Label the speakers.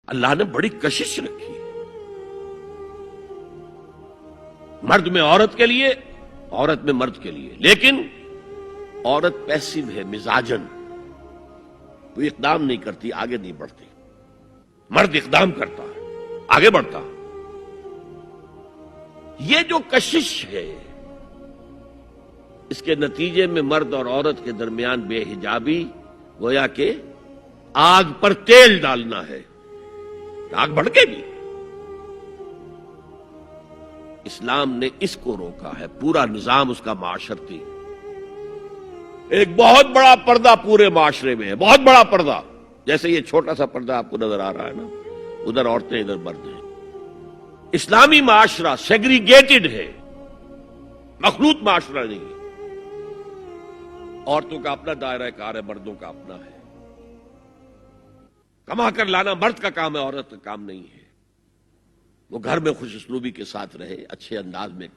Speaker 1: اللہ نے بڑی کشش رکھی ہے، مرد میں عورت کے لیے، عورت میں مرد کے لیے، لیکن عورت پیسو ہے، مزاجن، وہ اقدام نہیں کرتی، آگے نہیں بڑھتی، مرد اقدام کرتا ہے، آگے بڑھتا۔ یہ جو کشش ہے، اس کے نتیجے میں مرد اور عورت کے درمیان بے حجابی گویا کہ آگ پر تیل ڈالنا ہے، آگ بھڑکے گی۔ اسلام نے اس کو روکا ہے، پورا نظام اس کا معاشرتی، ایک بہت بڑا پردہ پورے معاشرے میں ہے، بہت بڑا پردہ، جیسے یہ چھوٹا سا پردہ آپ کو نظر آ رہا ہے نا، ادھر عورتیں ادھر مرد ہیں۔ اسلامی معاشرہ سیگریگیٹڈ ہے، مخلوط معاشرہ نہیں ہے۔ عورتوں کا اپنا دائرہ کار ہے، مردوں کا اپنا ہے، کما کر لانا مرد کا کام ہے، عورت کا کام نہیں ہے۔ وہ گھر میں خوش اسلوبی کے ساتھ رہے، اچھے انداز میں